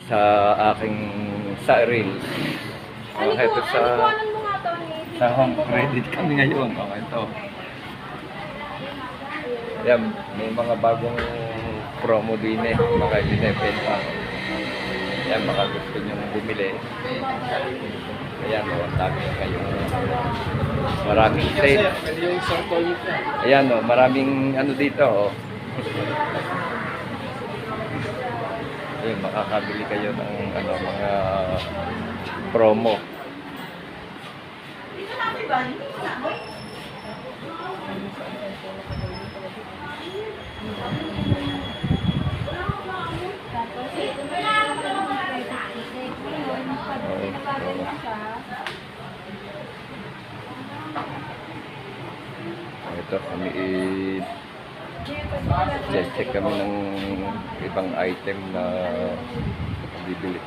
sa aking sa reels. Ito sa home credit kami ngayon. Ito. Yan, may mga bagong promo din mga binibenta. Yan, baka gusto nyo bumili. Ayan, ang dami ngayon. Maraming sale. Ayan, maraming ano dito. Ayun, makakabili kayo ng mga promo. Ito kami check kami ng ibang item na bibili.